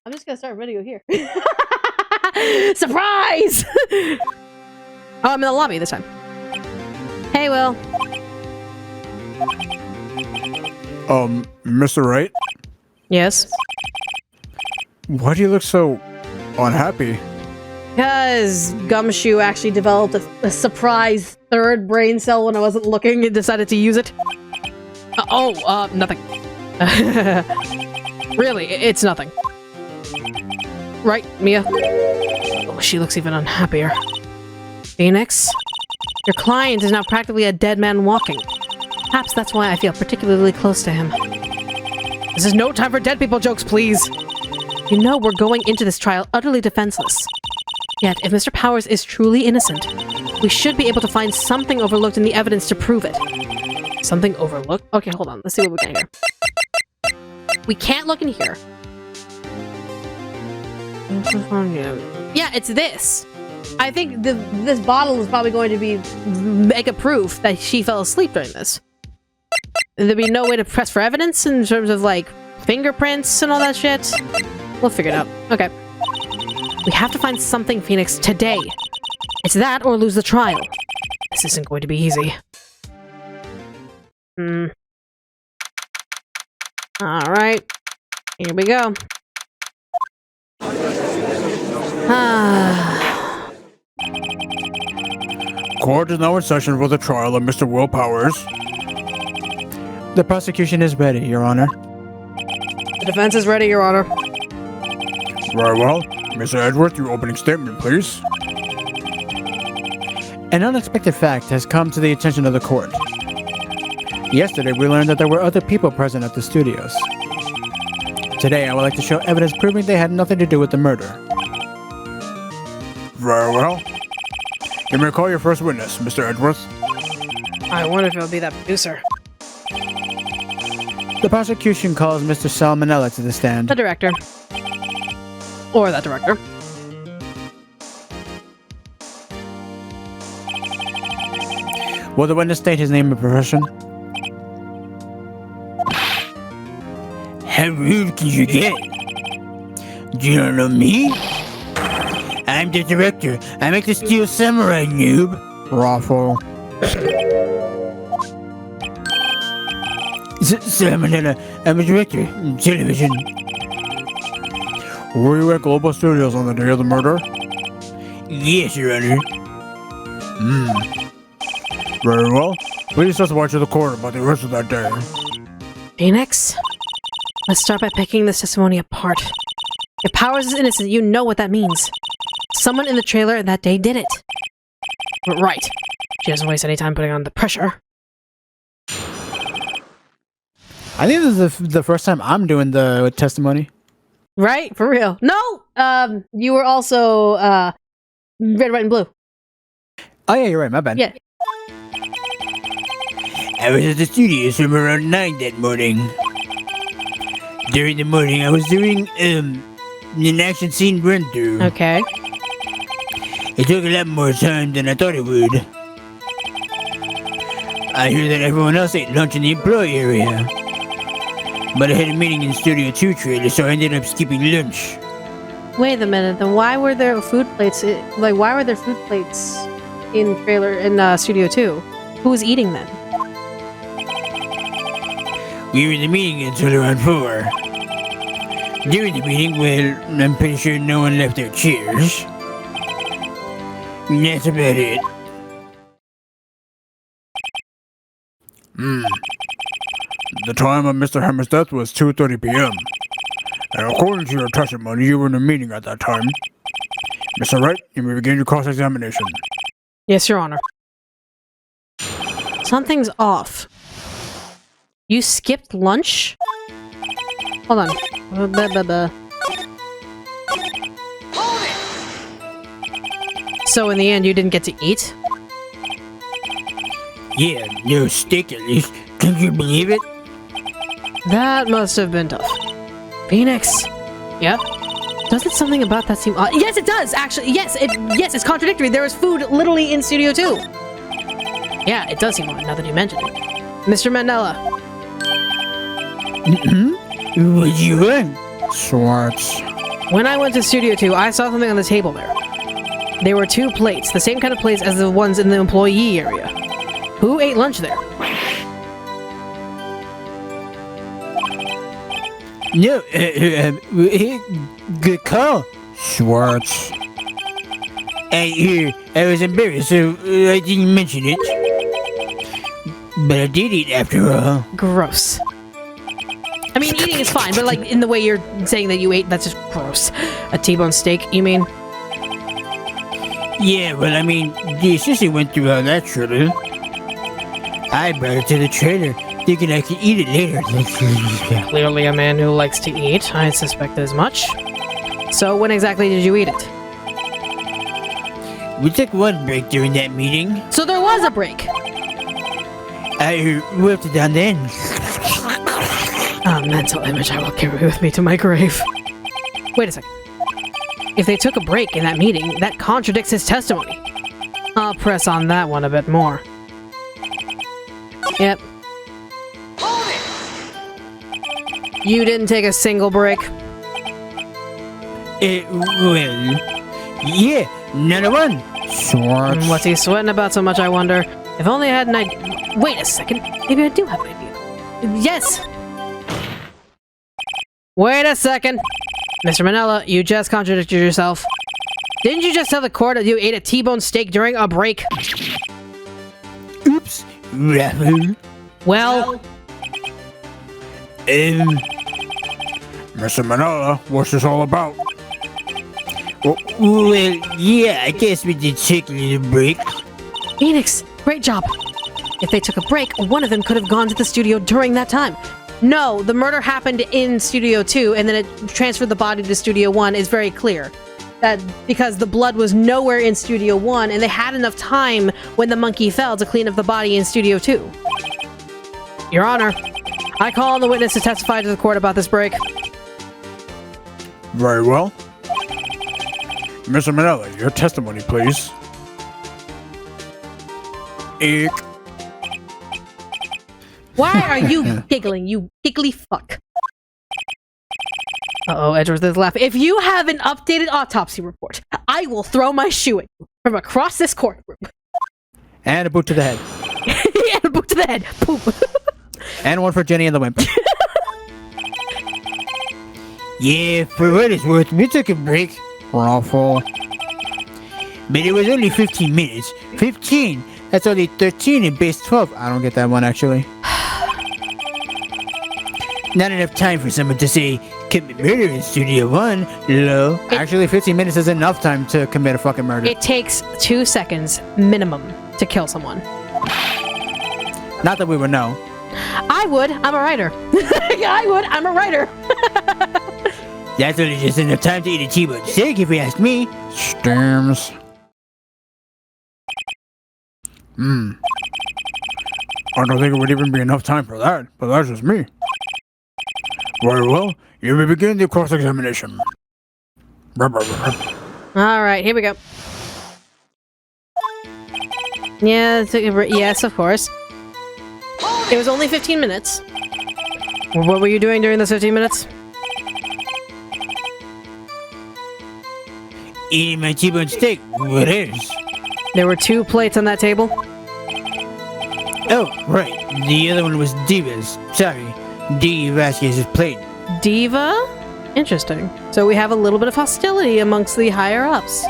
I'm just gonna start a video here. Surprise! Oh, I'm in the lobby this time. Hey, Will. Mr. Wright? Yes? Why do you look so unhappy? Because Gumshoe actually developed a surprise third brain cell when I wasn't looking and decided to use it. Nothing. Really, it's nothing. Right, Mia? Oh, she looks even unhappier. Phoenix? Your client is now practically a dead man walking. Perhaps that's why I feel particularly close to him. This is no time for dead people jokes, please! You know we're going into this trial utterly defenseless. Yet, if Mr. Powers is truly innocent, we should be able to find something overlooked in the evidence to prove it. Something overlooked? Okay, hold on. Let's see what we got here. We can't look in here. Yeah, it's this. I think this bottle is probably going to be mega proof that she fell asleep during this. There'd be no way to press for evidence in terms of, like, fingerprints and all that shit. We'll figure it out. Okay. We have to find something, Phoenix, today. It's that or lose the trial. This isn't going to be easy. Alright. Here we go. Court is now in session for the trial of Mr. Will Powers. The prosecution is ready, Your Honor. The defense is ready, Your Honor. Very well. Mr. Edgeworth, your opening statement, please. An unexpected fact has come to the attention of the court. Yesterday, we learned that there were other people present at the studios. Today, I would like to show evidence proving they had nothing to do with the murder. Very well. You may call your first witness, Mr. Edgeworth. I wonder if it'll be that producer. The prosecution calls Mr. Salmonella to the stand. The director. Or that director. Will the witness state his name and profession? How rude can you get? Do you not know me? I'm the director. I make the Steel Samurai, noob. Raffle. Salmonella, I'm a director. Television. Were you at Global Studios on the day of the murder? Yes, Your Honor. Very well. Please testify to the court about the rest of that day. Phoenix? Let's start by picking this testimony apart. If Powers is innocent, you know what that means. Someone in the trailer that day did it. Right. She doesn't waste any time putting on the pressure. I think this is the first time I'm doing the testimony. Right? For real. No! You were also, red, white, and blue. Oh yeah, you're right, my bad. Yeah. I was at the studios from around 9 that morning. During the morning, I was doing, an action scene run-through. Okay. It took a lot more time than I thought it would. I heard that everyone else ate lunch in the employee area. But I had a meeting in Studio 2 trailer, so I ended up skipping lunch. Wait a minute, then why were there food plates, why were there food plates in Studio 2? Who was eating then? We were in the meeting until around 4. During the meeting, well, I'm pretty sure no one left their chairs. That's about it. The time of Mr. Hammer's death was 2:30 p.m. And according to your testimony, you were in a meeting at that time. Mr. Wright, you may begin your cross-examination. Yes, Your Honor. Something's off. You skipped lunch? Hold on. So in the end, you didn't get to eat? Yeah, no steak at least. Can you believe it? That must have been tough. Phoenix. Yeah? Doesn't something about that seem odd? Yes, it does, actually. Yes, it's contradictory. There was food literally in Studio 2. Yeah, it does seem odd now that you mention it. Mr. Mandela. What do you want? Swartz. When I went to Studio 2, I saw something on the table there. There were 2 plates, the same kind of plates as the ones in the employee area. Who ate lunch there? No, good call, Schwartz. I was embarrassed, so I didn't mention it. But I did eat after all. Gross. I mean, eating is fine, but like in the way you're saying that you ate, that's just gross. A T-bone steak, you mean? Yeah, well, I mean, the assistant went through all that trouble. I brought it to the trailer, thinking I could eat it later. Clearly a man who likes to eat. I suspected as much. So when exactly did you eat it? We took one break during that meeting. So there was a break! I wrote it down then. A mental image I will carry with me to my grave. Wait a second. If they took a break in that meeting, that contradicts his testimony. I'll press on that one a bit more. Yep. You didn't take a single break. Well, yeah, none of one. Schwartz. What's he sweating about so much, I wonder? If only I had an idea. Wait a second. Maybe I do have an idea. Yes! Wait a second. Mr. Manella, you just contradicted yourself. Didn't you just tell the court that you ate a T-bone steak during a break? Oops, Raffle. Well... Mr. Manella, what's this all about? Well, yeah, I guess we did take a little break. Phoenix, great job. If they took a break, one of them could have gone to the studio during that time. No, the murder happened in Studio 2, and then it transferred the body to Studio 1 is very clear. That because the blood was nowhere in Studio 1, and they had enough time when the monkey fell to clean up the body in Studio 2. Your Honor, I call on the witness to testify to the court about this break. Very well. Mr. Manella, your testimony, please. Eek. Why are you giggling, you giggly fuck? Uh-oh, Edgeworth is laughing. If you have an updated autopsy report, I will throw my shoe at you from across this courtroom. And a boot to the head. And a boot to the head. Poop. And one for Jenny and the Wimp. Yeah, for what it's worth, we took a break. Awful. But it was only 15 minutes. 15? That's only 13 in base 12. I don't get that one, actually. Not enough time for someone to say, commit murder in Studio 1, lol. Actually, 15 minutes is enough time to commit a fucking murder. It takes 2 seconds minimum to kill someone. Not that we would know. I would. I'm a writer. Yeah, I would. I'm a writer. That's only just enough time to eat a T-bone steak, if you ask me. Stems. I don't think it would even be enough time for that, but that's just me. Very well, you may begin the cross-examination. Alright, here we go. Yeah, yes, of course. It was only 15 minutes. What were you doing during those 15 minutes? Eating my T-bone steak. What is? There were 2 plates on that table. Oh, right. The other one was Diva's. Sorry. D. Vasquez's plate. Diva? Interesting. So we have a little bit of hostility amongst the higher-ups.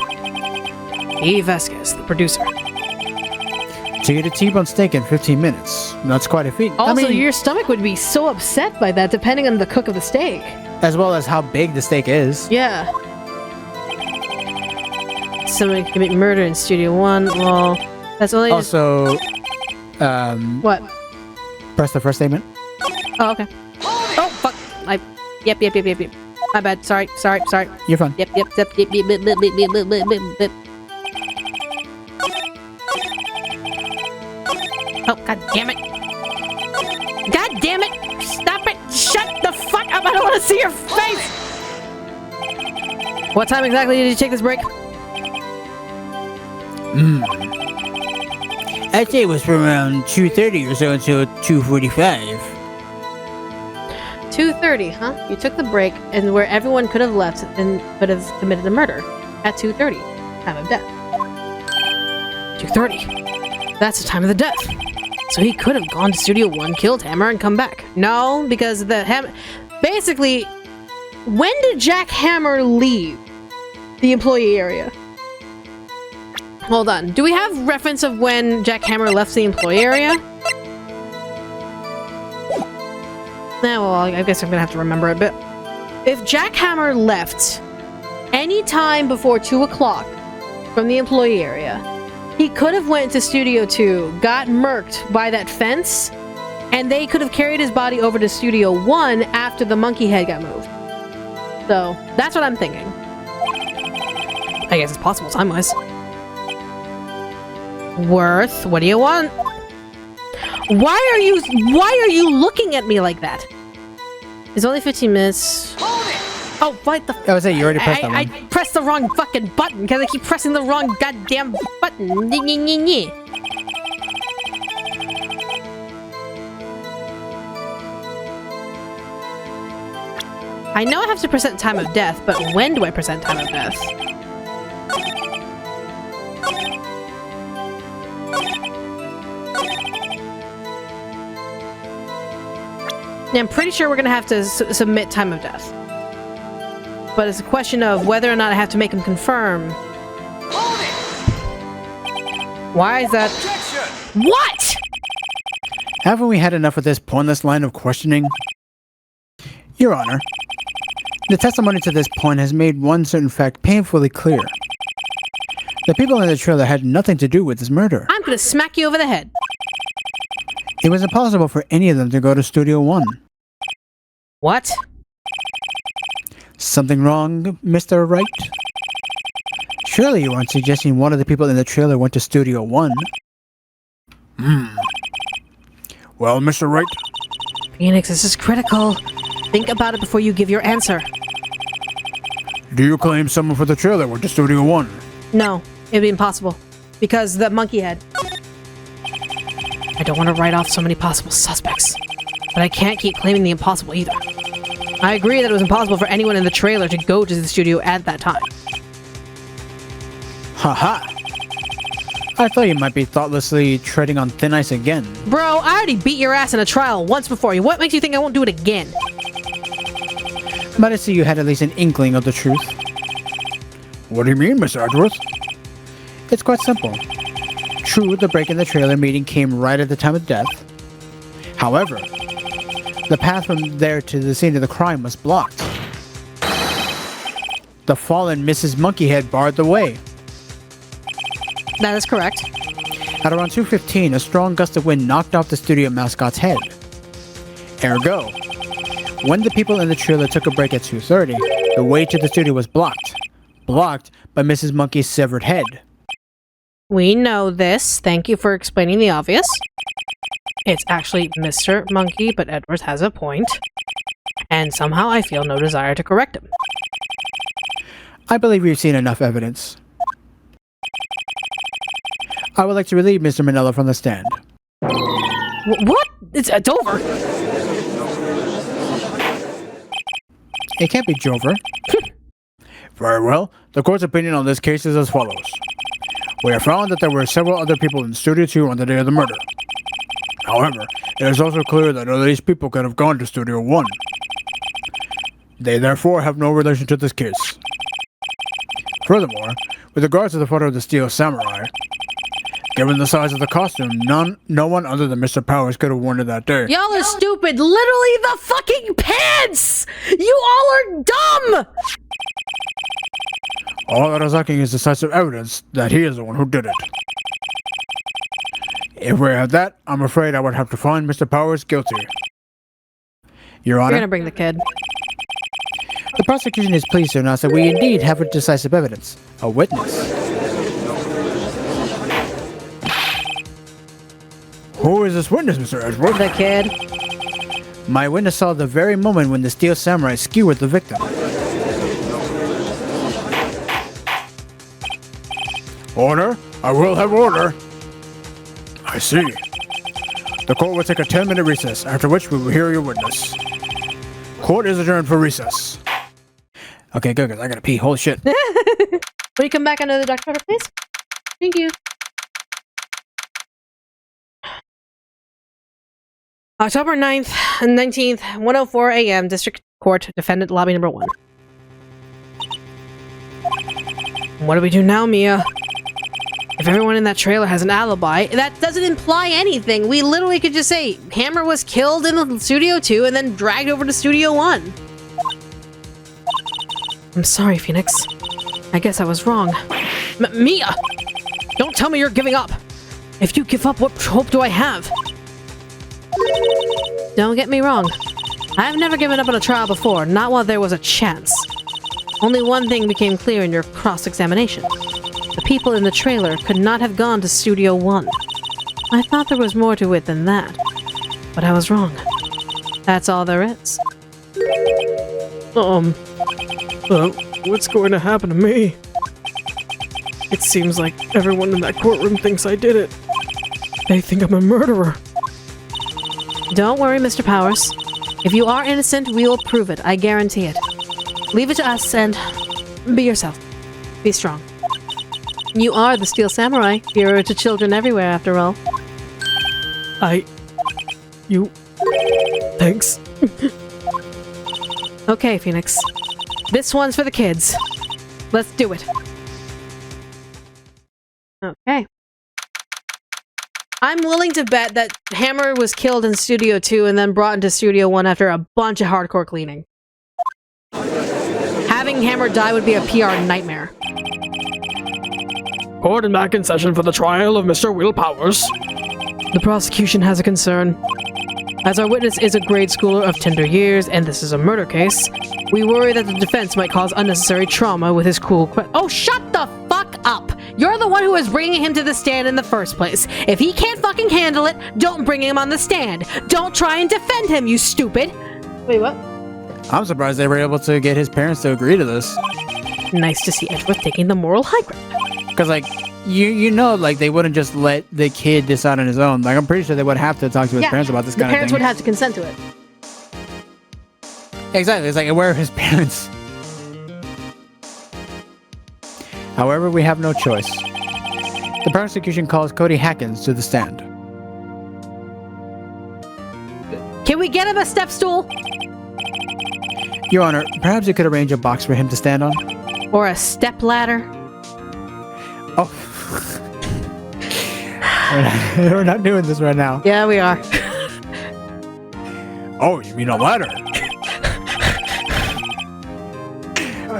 E. Vasquez, the producer. To get a T-bone steak in 15 minutes. That's quite a feat. Also, your stomach would be so upset by that, depending on the cook of the steak. As well as how big the steak is. Yeah. Someone commit murder in Studio 1. Well, that's only also, what? Press the first statement. Oh, okay. Oh, fuck. Yep. My bad. Sorry. You're fine. Yep. Oh, god damn it. God damn it! Stop it! Shut the fuck up! I don't want to see your face! What time exactly did you take this break? I'd say it was from around 2:30 or so until 2:45. 2:30, huh? You took the break and where everyone could have left and could have committed a murder. At 2:30. Time of death. 2:30. That's the time of the death. So he could have gone to Studio 1, killed Hammer, and come back. No, because the basically, when did Jack Hammer leave the employee area? Hold on. Do we have reference of when Jack Hammer left the employee area? Nah, well, I guess I'm gonna have to remember it, but if Jack Hammer left any time before 2 o'clock from the employee area, he could have went to Studio 2, got murked by that fence, and they could have carried his body over to Studio 1 after the monkey head got moved. So, that's what I'm thinking. I guess it's possible time-wise. Worth, what do you want? Why are you looking at me like that? It's only 15 minutes. Oh, what the? I was saying you already pressed that one. I pressed the wrong fucking button because I keep pressing the wrong goddamn button. I know I have to present time of death, but when do I present time of death? Yeah, I'm pretty sure we're gonna have to submit time of death. But it's a question of whether or not I have to make him confirm. Why is that? Objection! What? Haven't we had enough of this pointless line of questioning? Your Honor, the testimony to this point has made one certain fact painfully clear. The people in the trailer had nothing to do with this murder. I'm gonna smack you over the head. It was impossible for any of them to go to Studio 1. What? Something wrong, Mr. Wright? Surely you aren't suggesting one of the people in the trailer went to Studio 1? Well, Mr. Wright? Phoenix, this is critical. Think about it before you give your answer. Do you claim someone for the trailer went to Studio 1? No, it'd be impossible. Because the monkey head. I don't want to write off so many possible suspects. But I can't keep claiming the impossible either. I agree that it was impossible for anyone in the trailer to go to the studio at that time. Haha! I thought you might be thoughtlessly treading on thin ice again. Bro, I already beat your ass in a trial once before. What makes you think I won't do it again? But I see you had at least an inkling of the truth. What do you mean, Mr. Edgeworth? It's quite simple. True, the break in the trailer meeting came right at the time of death. However, the path from there to the scene of the crime was blocked. The fallen Mrs. Monkeyhead barred the way. That is correct. At around 2:15, a strong gust of wind knocked off the studio mascot's head. Ergo, when the people in the trailer took a break at 2:30, the way to the studio was blocked. Blocked by Mrs. Monkey's severed head. We know this. Thank you for explaining the obvious. It's actually Mr. Monkey, but Edwards has a point. And somehow I feel no desire to correct him. I believe we've seen enough evidence. I would like to relieve Mr. Manella from the stand. What? It's over. It can't be Jover. Very well. The court's opinion on this case is as follows. We have found that there were several other people in Studio 2 on the day of the murder. However, it is also clear that none of these people could have gone to Studio 1. They therefore have no relation to this case. Furthermore, with regards to the photo of the Steel Samurai, given the size of the costume, no one other than Mr. Powers could have worn it that day. Y'all are stupid. Literally the fucking pants! You all are dumb! All that is lacking is decisive evidence that he is the one who did it. If we had that, I'm afraid I would have to find Mr. Powers guilty. Your Honor, You're gonna bring the kid. the prosecution is pleased to announce that we indeed have a decisive evidence. A witness. Who is this witness, Mr. Edgeworth? The kid. My witness saw the very moment when the Steel Samurai skewered the victim. Order? I will have order. I see. The court will take a 10-minute recess, after which we will hear your witness. Court is adjourned for recess. Okay, good, 'cause I gotta pee. Holy shit. Will you come back under the Dr. Pepper, please? Thank you. October 9th and 19th, 1:04 a.m. District Court, Defendant Lobby Number 1. What do we do now, Mia? If everyone in that trailer has an alibi, that doesn't imply anything. We literally could just say, Hammer was killed in Studio 2 and then dragged over to Studio 1. I'm sorry, Phoenix. I guess I was wrong. Mia! Don't tell me you're giving up! If you give up, what hope do I have? Don't get me wrong. I've never given up on a trial before, not while there was a chance. Only one thing became clear in your cross-examination. The people in the trailer could not have gone to Studio 1. I thought there was more to it than that, but I was wrong. That's all there is. What's going to happen to me? It seems like everyone in that courtroom thinks I did it. They think I'm a murderer. Don't worry, Mr. Powers. If you are innocent, we will prove it. I guarantee it. Leave it to us and be yourself. Be strong. You are the Steel Samurai. Hero to children everywhere, after all. Thanks. Okay, Phoenix. This one's for the kids. Let's do it. Okay. I'm willing to bet that Hammer was killed in Studio 2 and then brought into Studio 1 after a bunch of hardcore cleaning. Having Hammer die would be a PR nightmare. Court and back in session for the trial of Mr. Will Powers. The prosecution has a concern. As our witness is a grade schooler of tender years, and this is a murder case, we worry that the defense might cause unnecessary trauma with his cool Oh, shut the fuck up! You're the one who is bringing him to the stand in the first place. If he can't fucking handle it, don't bring him on the stand. Don't try and defend him, you stupid! Wait, what? I'm surprised they were able to get his parents to agree to this. Nice to see Edgeworth taking the moral high ground. Because, like, you know, like, they wouldn't just let the kid decide on his own. Like, I'm pretty sure they would have to talk to his parents about this kind of thing. The parents would have to consent to it. Exactly. It's like, where are his parents? However, we have no choice. The prosecution calls Cody Hackins to the stand. Can we get him a step stool? Your Honor, perhaps you could arrange a box for him to stand on? Or a step ladder? Oh. We're not doing this right now. Yeah, we are. Oh, you mean a ladder?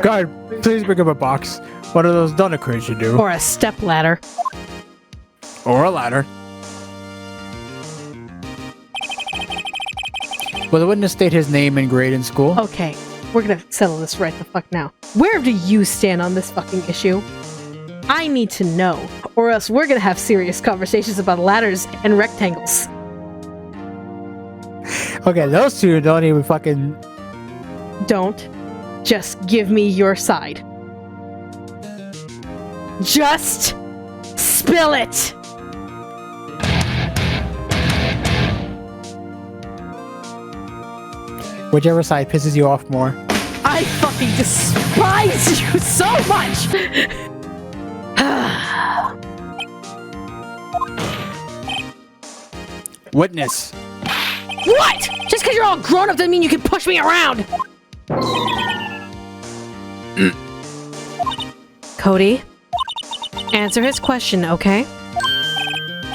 God, please bring him a box. One of those donut crates you do. Or a step ladder. Or a ladder. Will the witness state his name and grade in school? Okay, we're gonna settle this right the fuck now. Where do you stand on this fucking issue? I need to know, or else we're gonna have serious conversations about ladders and rectangles. Okay, those two don't even fucking... Don't. Just give me your side. Just spill it! Whichever side pisses you off more. I fucking despise you so much! Witness. What? Just because you're all grown up doesn't mean you can push me around! Cody, answer his question, okay?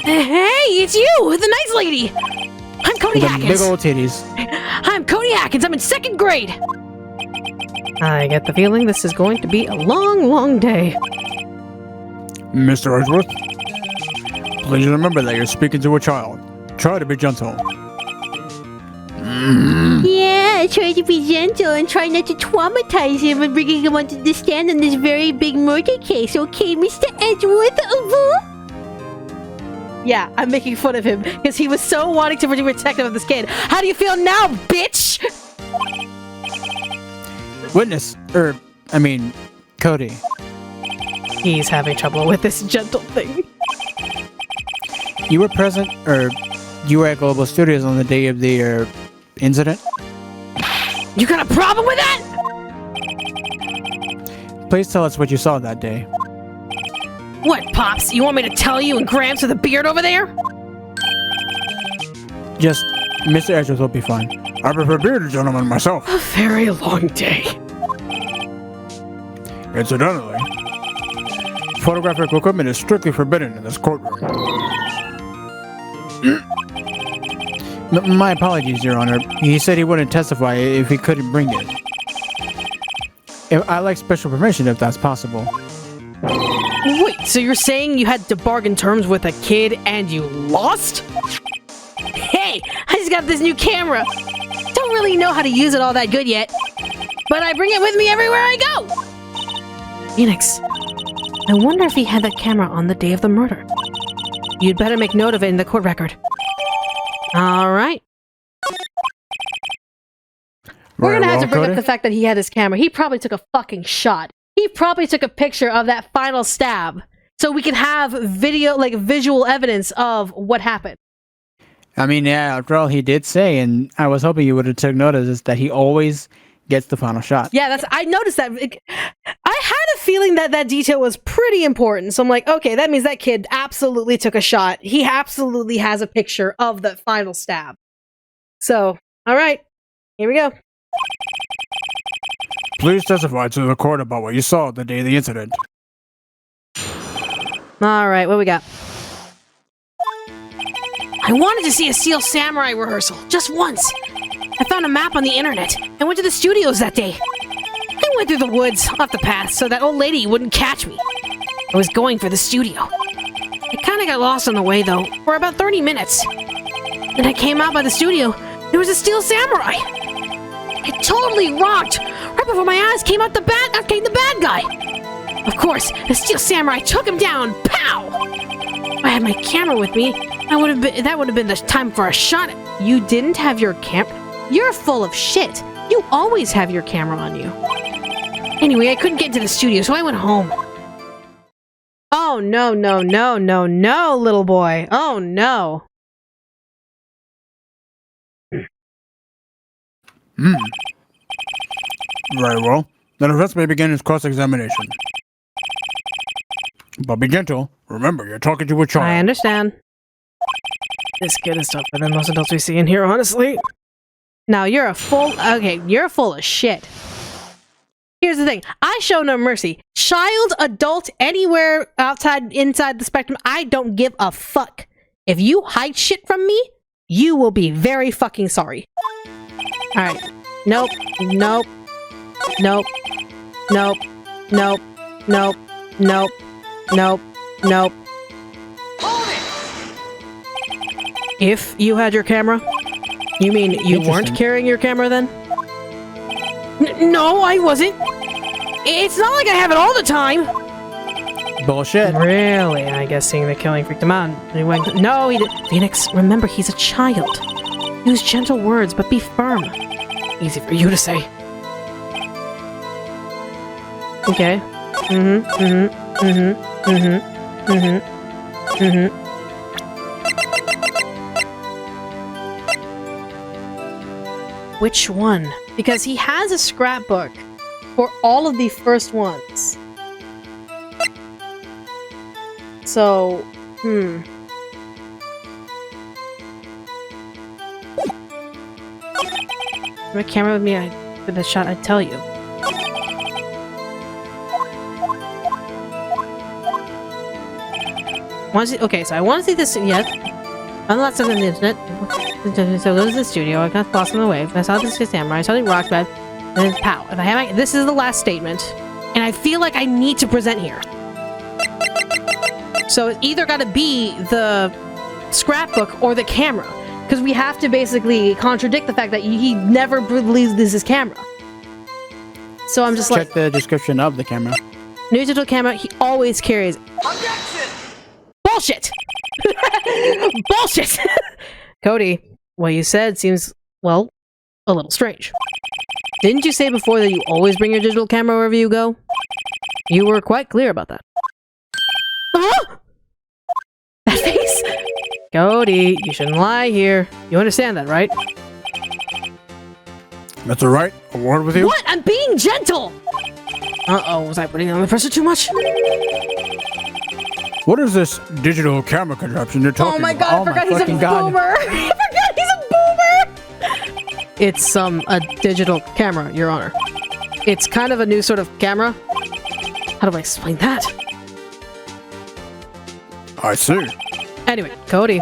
Hey, it's you, the nice lady! I'm Cody Hackins! Big old titties. I'm Cody Hackins, I'm in 2nd grade! I get the feeling this is going to be a long, long day. Mr. Edgeworth, please remember that you're speaking to a child. Try to be gentle. Yeah, try to be gentle and try not to traumatize him and bringing him onto the stand on this very big murder case, okay, Mr. Edgeworth? Yeah, I'm making fun of him because he was so wanting to be protective of this kid. How do you feel now, bitch? Witness, Cody. He's having trouble with this gentle thing. You were present, you were at Global Studios on the day of the, incident? You got a problem with that? Please tell us what you saw that day. What, Pops? You want me to tell you and Gramps with a beard over there? Just, Mr. Edgeworth will be fine. I prefer bearded gentlemen myself. A very long day. Incidentally, photographic equipment is strictly forbidden in this courtroom. My apologies, Your Honor. He said he wouldn't testify if he couldn't bring it. I'd like special permission if that's possible. Wait, so you're saying you had to bargain terms with a kid and you lost? Hey, I just got this new camera. Don't really know how to use it all that good yet, but I bring it with me everywhere I go. Phoenix, I wonder if he had that camera on the day of the murder. You'd better make note of it in the court record. All right. We're gonna have to bring up the fact that he had his camera. He probably took a fucking shot. He probably took a picture of that final stab, so we can have video, like visual evidence of what happened. I mean, yeah, after all, he did say, and I was hoping you would have took note of this, that he always gets the final shot. Yeah, I noticed that. I had a feeling that that detail was pretty important, so I'm like, okay, that means that kid absolutely took a shot. He absolutely has a picture of the final stab. So, all right, here we go. Please testify to the court about what you saw the day of the incident. All right, what we got? I wanted to see a Steel Samurai rehearsal, just once. I found a map on the internet and went to the studios that day. I went through the woods, off the path, so that old lady wouldn't catch me. I was going for the studio. I kinda got lost on the way, though, for about 30 minutes. Then I came out by the studio. There was a Steel Samurai. It totally rocked. Right before my eyes came the bad guy. Of course, the Steel Samurai took him down. Pow! If I had my camera with me, that would have been the time for a shot. You didn't have your You're full of shit. You always have your camera on you. Anyway, I couldn't get into the studio, so I went home. Oh, no, no, no, no, no, little boy. Oh, no. Very well. The defense may begin its cross-examination. But be gentle. Remember, you're talking to a child. I understand. This kid is tougher than most adults we see in here, honestly. Now, you're full of shit. Here's the thing. I show no mercy. Child, adult, anywhere inside the spectrum, I don't give a fuck. If you hide shit from me, you will be very fucking sorry. Alright. Nope. Nope. Nope. Nope. Nope. Nope. Nope. Nope. Nope. If you had your camera? You mean you weren't carrying your camera then? No, I wasn't. It's not like I have it all the time. Bullshit. Really? I guess seeing the killing freaked him out. He went, no, he did. Phoenix, remember, he's a child. Use gentle words, but be firm. Easy for you to say. Okay. Which one? Because he has a scrapbook for all of the first ones. So, My camera with me, for the shot, I'd tell you. Okay, so I want to see this yet. Found lots of on the internet. So go to the studio. I got lost on the way. I saw this samurai. I saw the rock bed. And then pow. If I have this is the last statement, and I feel like I need to present here. So it's either got to be the scrapbook or the camera, because we have to basically contradict the fact that he never believes this is camera. So I'm just check the description of the camera. New digital camera. He always carries. Objection! Bullshit! Bullshit! Cody, what you said seems, well, a little strange. Didn't you say before that you always bring your digital camera wherever you go? You were quite clear about that. Huh? That face? Cody, you shouldn't lie here. You understand that, right? Mr. Wright, a word with you? What? I'm being gentle! Uh-oh, was I putting on the pressure too much? What is this digital camera contraption you're talking Oh my about? god, I forgot he's a boomer! I forgot he's a boomer! It's, a digital camera, Your Honor. It's kind of a new sort of camera. How do I explain that? I see. Anyway, Cody,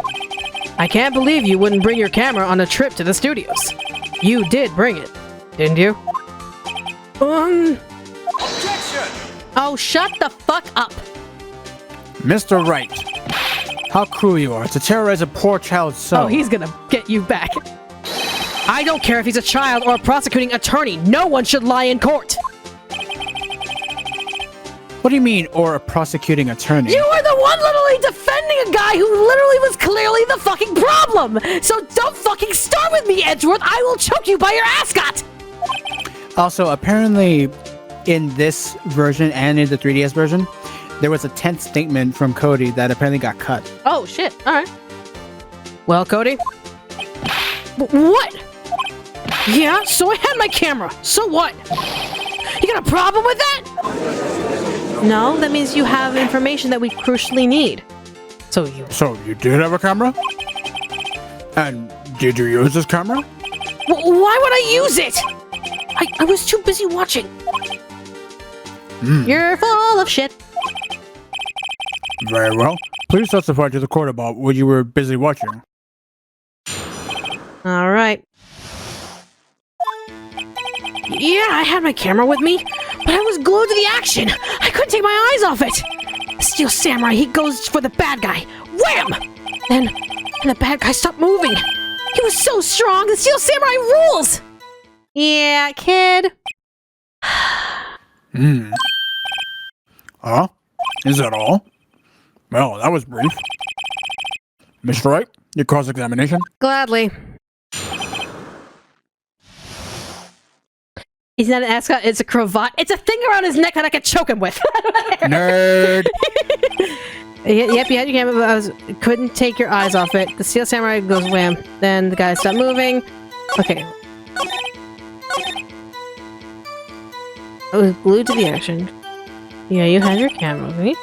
I can't believe you wouldn't bring your camera on a trip to the studios. You did bring it, didn't you? Objection! Oh, shut the fuck up! Mr. Wright, how cruel you are to terrorize a poor child's soul. Oh, he's gonna get you back. I don't care if he's a child or a prosecuting attorney. No one should lie in court. What do you mean, or a prosecuting attorney? You were the one literally defending a guy who literally was clearly the fucking problem. So don't fucking start with me, Edgeworth. I will choke you by your ascot. Also, apparently, in this version and in the 3DS version, there was a tense statement from Cody that apparently got cut. Oh, shit. All right. Well, Cody. What? Yeah, so I had my camera. So what? You got a problem with that? No, that means you have information that we crucially need. So you did have a camera? And did you use this camera? Why would I use it? I was too busy watching. You're full of shit. Very well. Please testify to the court about what you were busy watching. All right. Yeah, I had my camera with me, but I was glued to the action. I couldn't take my eyes off it. Steel Samurai, he goes for the bad guy. Wham! Then the bad guy stopped moving. He was so strong. The Steel Samurai rules. Yeah, kid. Huh? Is that all? Well, that was brief. Mr. Wright, your cross-examination? Gladly. He's not an ascot, it's a cravat. It's a thing around his neck that I could choke him with. Nerd! Yep, you had your camera, but couldn't take your eyes off it. The Steel Samurai goes wham. Then the guy stopped moving. Okay. I was glued to the action. Yeah, you had your camera with me.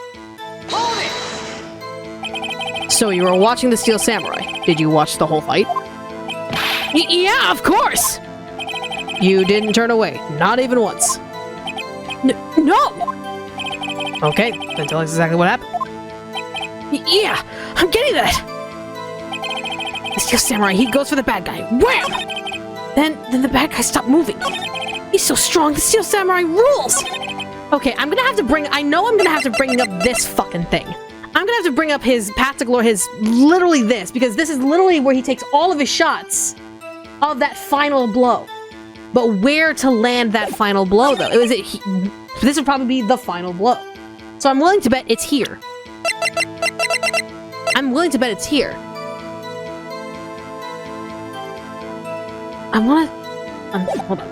So you were watching the Steel Samurai. Did you watch the whole fight? Yeah, of course! You didn't turn away, not even once. No! Okay, then tell us exactly what happened. Yeah, I'm getting that! The Steel Samurai, he goes for the bad guy. Wham! Then the bad guy stopped moving. He's so strong, the Steel Samurai rules! Okay, I know I'm gonna have to bring up this fucking thing. I'm gonna have to bring up his Path to Glory, literally this, because this is literally where he takes all of his shots of that final blow. But where to land that final blow, though? This would probably be the final blow. So I'm willing to bet it's here. Hold on.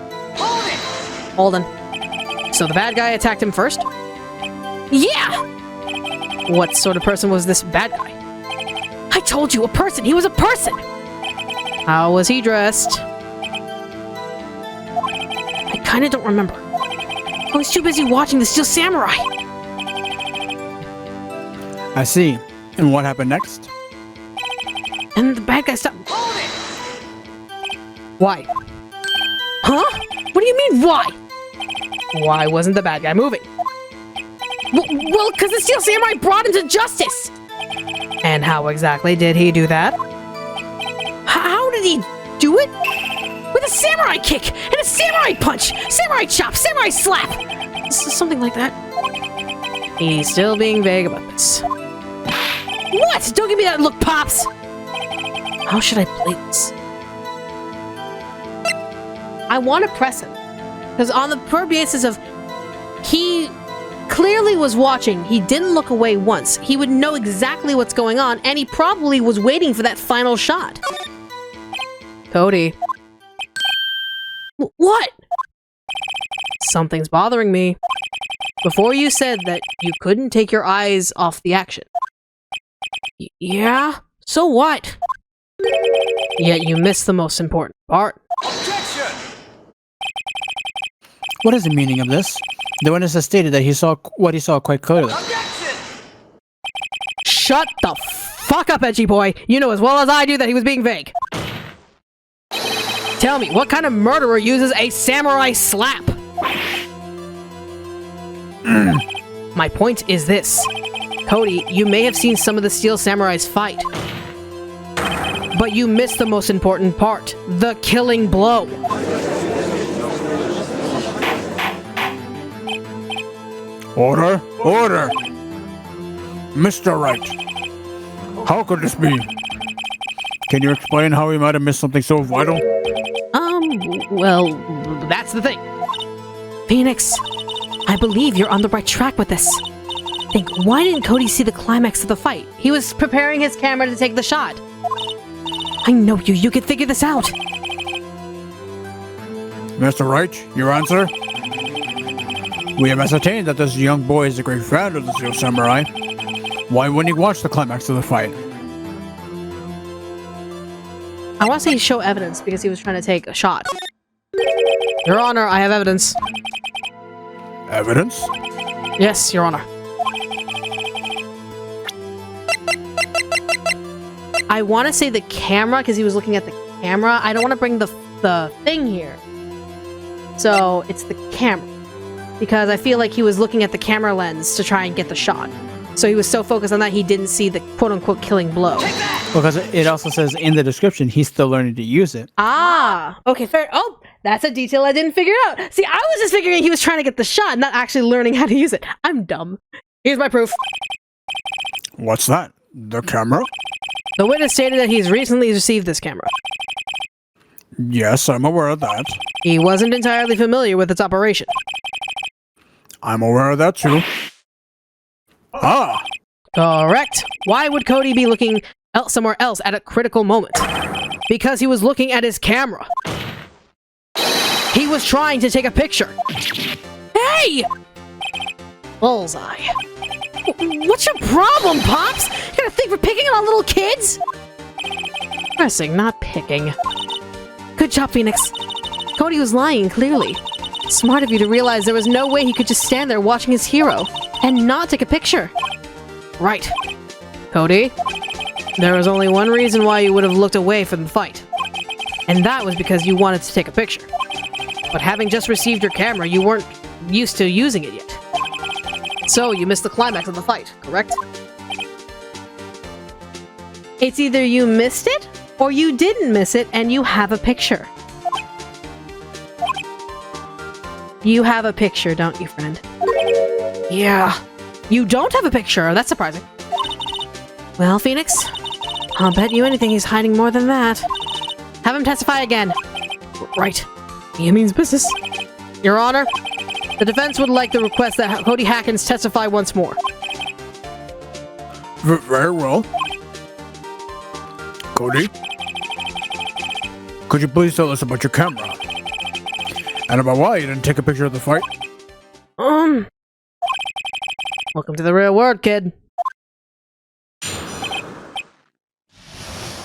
Hold on. So the bad guy attacked him first? Yeah! What sort of person was this bad guy? I told you, a person! He was a person! How was he dressed? I kinda don't remember. I was too busy watching the Steel Samurai! I see. And what happened next? And the bad guy stopped. Why? Huh? What do you mean, why? Why wasn't the bad guy moving? Well, because the Steel Samurai brought him to justice! And how exactly did he do that? How did he do it? With a samurai kick, and a samurai punch, samurai chop, samurai slap! Something like that. He's still being vague about this. What? Don't give me that look, Pops! How should I play this? I want to press him. Because on the pure basis of... He clearly was watching. He didn't look away once. He would know exactly what's going on, and he probably was waiting for that final shot. Cody. What? Something's bothering me. Before you said that you couldn't take your eyes off the action. Yeah? So what? Yet you missed the most important part. What is the meaning of this? The witness has stated that he saw what he saw quite clearly. Shut the fuck up, edgy boy! You know as well as I do that he was being vague. Tell me, what kind of murderer uses a samurai slap? My point is this. Cody, you may have seen some of the Steel Samurais fight, but you missed the most important part, the killing blow. Order! Order! Mr. Wright, how could this be? Can you explain how we might have missed something so vital? Well, that's the thing. Phoenix, I believe you're on the right track with this. Think, why didn't Cody see the climax of the fight? He was preparing his camera to take the shot. I know you can figure this out. Mr. Wright, your answer? We have ascertained that this young boy is a great fan of the Steel Samurai. Why wouldn't he watch the climax of the fight? I want to say show evidence because he was trying to take a shot. Your Honor, I have evidence. Evidence? Yes, Your Honor. I want to say the camera because he was looking at the camera. I don't want to bring the thing here. So it's the camera. Because I feel like he was looking at the camera lens to try and get the shot. So he was so focused on that he didn't see the quote-unquote killing blow. Because it also says in the description he's still learning to use it. Ah, okay, fair. Oh, that's a detail I didn't figure out. See, I was just figuring he was trying to get the shot, not actually learning how to use it. I'm dumb. Here's my proof. What's that? The camera? The witness stated that he's recently received this camera. Yes, I'm aware of that. He wasn't entirely familiar with its operation. I'm aware of that too. Ah! Correct. Why would Cody be looking somewhere else at a critical moment? Because he was looking at his camera. He was trying to take a picture. Hey! Bullseye. What's your problem, Pops? You got a thing for picking on little kids? Pressing, not picking. Good job, Phoenix. Cody was lying, clearly. Smart of you to realize there was no way he could just stand there watching his hero and not take a picture. Right. Cody, there was only one reason why you would have looked away from the fight. And that was because you wanted to take a picture. But having just received your camera, you weren't used to using it yet. So you missed the climax of the fight, correct? It's either you missed it, or you didn't miss it and you have a picture. You have a picture, don't you, friend? Yeah. You don't have a picture. That's surprising. Well, Phoenix, I'll bet you anything he's hiding more than that. Have him testify again. Right. He means business. Your Honor, the defense would like to request that Cody Hackins testify once more. Very well. Cody, could you please tell us about your camera? And about why you didn't take a picture of the fight? Welcome to the real world, kid.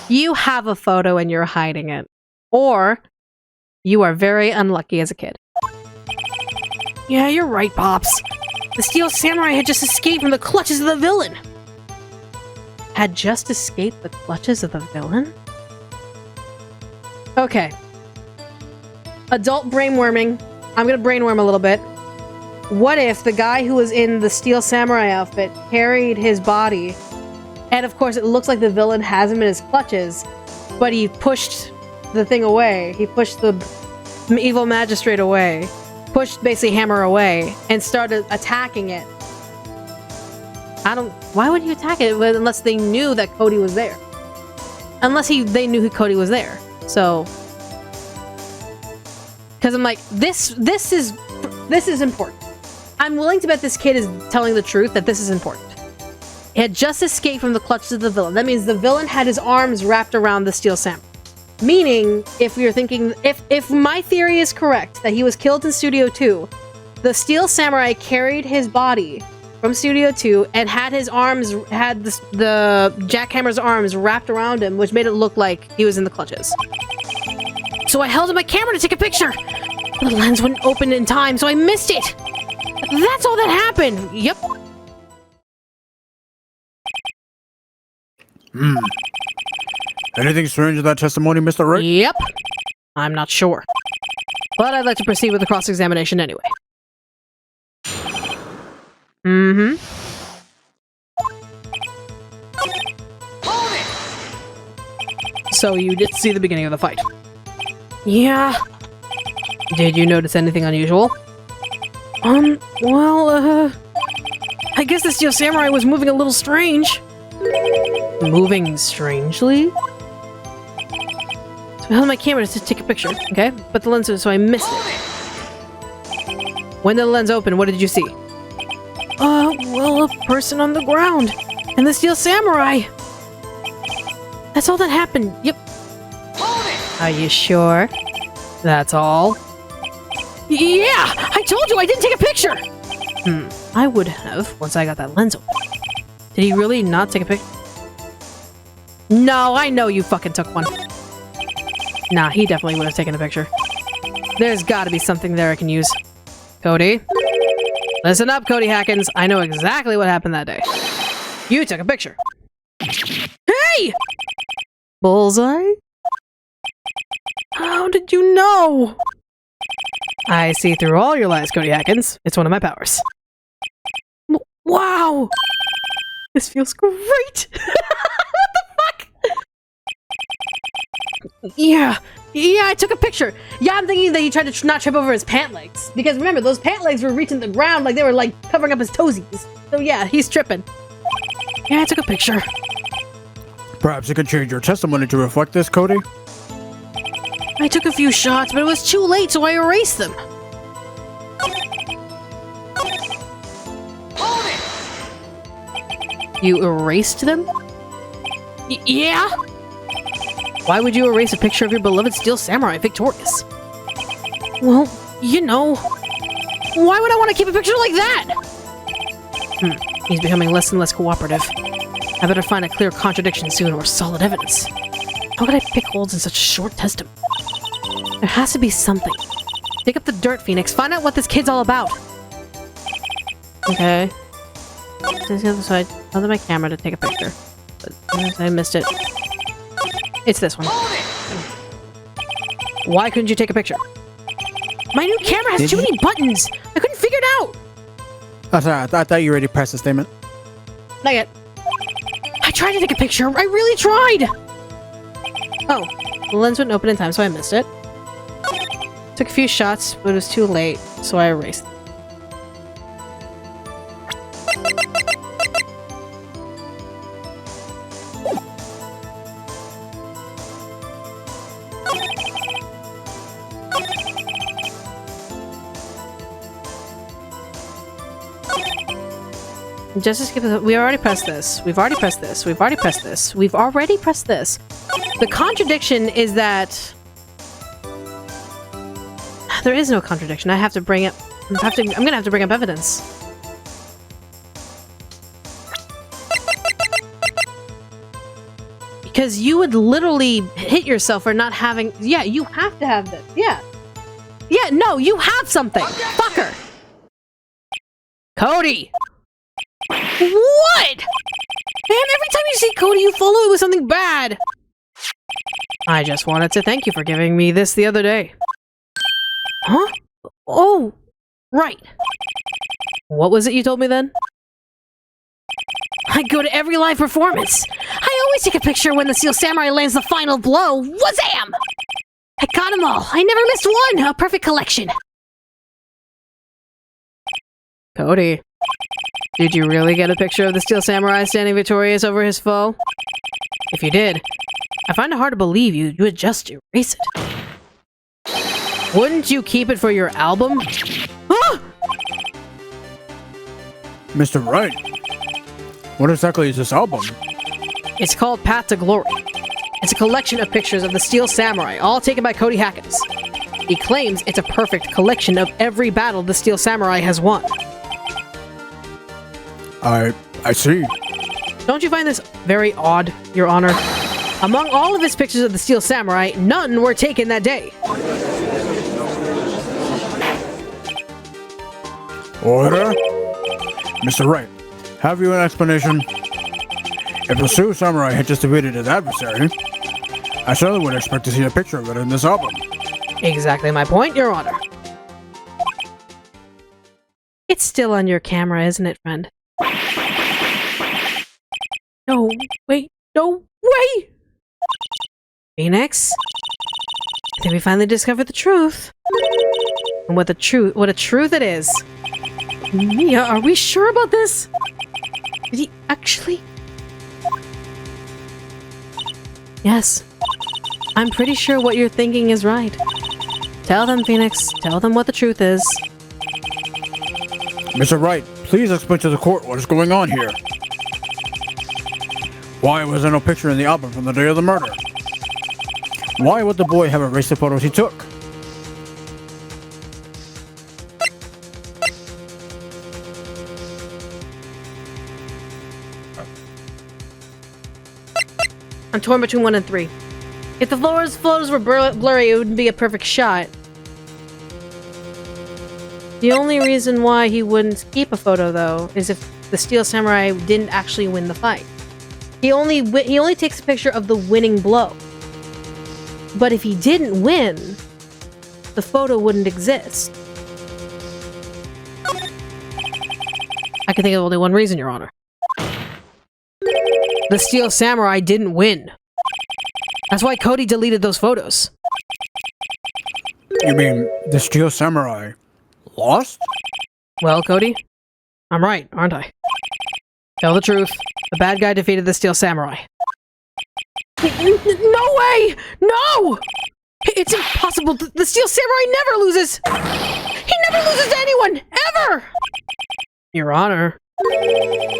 You have a photo and you're hiding it. Or, you are very unlucky as a kid. Yeah, you're right, Pops. The Steel Samurai had just escaped from the clutches of the villain. Had just escaped the clutches of the villain? Okay. Adult brainworming. I'm gonna brainworm a little bit. What if the guy who was in the Steel Samurai outfit carried his body, and of course it looks like the villain has him in his clutches, but he pushed the thing away. He pushed the evil magistrate away. Pushed basically Hammer away and started attacking it. Why would you attack it unless they knew that Cody was there? Unless they knew who Cody was there. So, because I'm like, this is important. I'm willing to bet this kid is telling the truth that this is important. He had just escaped from the clutches of the villain. That means the villain had his arms wrapped around the Steel Samurai. Meaning, if you're thinking, if my theory is correct, that he was killed in Studio 2, the Steel Samurai carried his body from Studio 2 and had his arms, the jackhammer's arms wrapped around him, which made it look like he was in the clutches. So I held up my camera to take a picture. The lens wouldn't open in time, so I missed it! That's all that happened! Yep. Anything strange in that testimony, Mr. Wright? Yep. I'm not sure. But I'd like to proceed with the cross-examination anyway. Mm-hmm. So you did see the beginning of the fight? Yeah. Did you notice anything unusual? Well, I guess the Steel Samurai was moving a little strange. Moving strangely? So I held my camera to take a picture, okay? But the lens was so I missed it. When the lens opened, what did you see? Well, a person on the ground. And the Steel Samurai. That's all that happened. Yep. Are you sure? That's all? Yeah! I told you I didn't take a picture! I would have once I got that lens open. Did he really not take a picture? No, I know you fucking took one. Nah, he definitely would have taken a picture. There's gotta be something there I can use. Cody? Listen up, Cody Hackins. I know exactly what happened that day. You took a picture. Hey! Bullseye? How did you know? I see through all your lies, Cody Hackins. It's one of my powers. Wow! This feels great! What the fuck? Yeah, I took a picture. Yeah, I'm thinking that he tried to not trip over his pant legs. Because remember, those pant legs were reaching the ground like they were like covering up his toesies. So yeah, he's tripping. Yeah, I took a picture. Perhaps you could change your testimony to reflect this, Cody? I took a few shots, but it was too late, so I erased them. You erased them? Yeah? Why would you erase a picture of your beloved Steel Samurai victorious? Well, you know. Why would I want to keep a picture like that? He's becoming less and less cooperative. I better find a clear contradiction soon or solid evidence. How could I pick holes in such a short testimony? There has to be something. Dig up the dirt, Phoenix. Find out what this kid's all about. Okay. This the other side. Held my camera to take a picture. But I missed it. It's this one. Why couldn't you take a picture? My new camera has too many buttons! I couldn't figure it out! Oh, sorry, I thought you already pressed the statement. Not yet. I tried to take a picture! I really tried! Oh, the lens wouldn't open in time, so I missed it. Took a few shots, but it was too late, so I erased them. Just to skip it, we already pressed this. We've already pressed this. We've already pressed this. We've already pressed this. The contradiction is that there is no contradiction. I have to bring up. I'm gonna have to bring up evidence. Because you would literally hit yourself for not having. Yeah, you have to have this. Yeah. Yeah. No, you have something, fucker. Cody. What? Man, every time you see Cody, you follow it with something bad. I just wanted to thank you for giving me this the other day. Huh? Oh, right. What was it you told me then? I go to every live performance. I always take a picture when the Steel Samurai lands the final blow. Wazam! I got them all. I never missed one. A perfect collection. Cody. Did you really get a picture of the Steel Samurai standing victorious over his foe? If you did, I find it hard to believe you would just erase it. Wouldn't you keep it for your album? Ah! Mr. Wright, what exactly is this album? It's called Path to Glory. It's a collection of pictures of the Steel Samurai, all taken by Cody Hackins. He claims it's a perfect collection of every battle the Steel Samurai has won. I see. Don't you find this very odd, Your Honor? Among all of his pictures of the Steel Samurai, none were taken that day. Order? Mr. Wright, have you an explanation? If the Steel Samurai had just defeated his adversary, I certainly would expect to see a picture of it in this album. Exactly my point, Your Honor. It's still on your camera, isn't it, friend? No, wait, no way! Phoenix? I think we finally discovered the truth. And what a truth it is. Mia, are we sure about this? Did he actually? Yes. I'm pretty sure what you're thinking is right. Tell them, Phoenix. Tell them what the truth is. Mr. Wright, please explain to the court what is going on here. Why was there no picture in the album from the day of the murder? Why would the boy have erased the photos he took? I'm torn between 1 and 3. If the photos were blurry, it wouldn't be a perfect shot. The only reason why he wouldn't keep a photo, though, is if the Steel Samurai didn't actually win the fight. He only takes a picture of the winning blow. But if he didn't win, the photo wouldn't exist. I can think of only one reason, Your Honor. The Steel Samurai didn't win. That's why Cody deleted those photos. You mean the Steel Samurai lost? Well, Cody, I'm right, aren't I? Tell the truth. The bad guy defeated the Steel Samurai. No way! No! It's impossible. The Steel Samurai never loses! He never loses to anyone! Ever! Your Honor,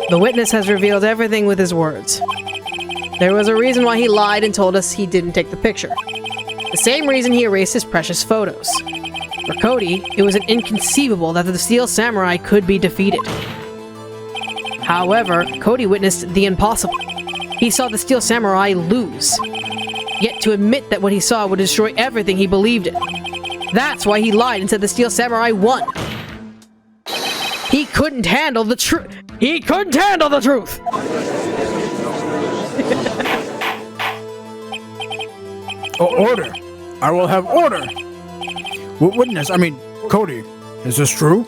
the witness has revealed everything with his words. There was a reason why he lied and told us he didn't take the picture. The same reason he erased his precious photos. For Cody, it was inconceivable that the Steel Samurai could be defeated. However, Cody witnessed the impossible. He saw the Steel Samurai lose. Yet to admit that what he saw would destroy everything he believed in. That's why he lied and said the Steel Samurai won. He couldn't handle the truth. He couldn't handle the truth! Order! I will have order! Witness, Cody, is this true?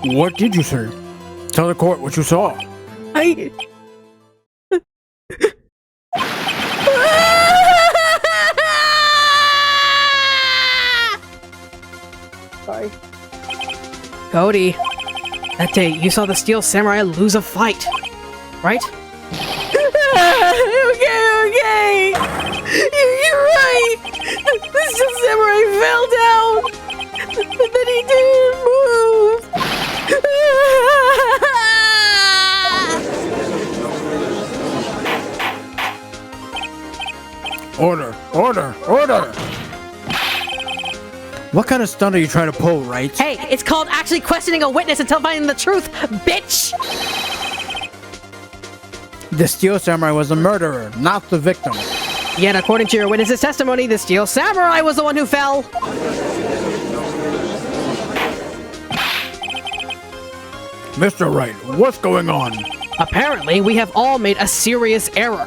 What did you say? Tell the court what you saw. Sorry. Cody, that day you saw the Steel Samurai lose a fight, right? Okay. You're right. The Steel Samurai fell down. But then he didn't move. Order! What kind of stunt are you trying to pull, Wright? Hey, it's called actually questioning a witness until finding the truth, bitch! The Steel Samurai was the murderer, not the victim. Yet, according to your witness's testimony, the Steel Samurai was the one who fell. Mr. Wright, what's going on? Apparently, we have all made a serious error.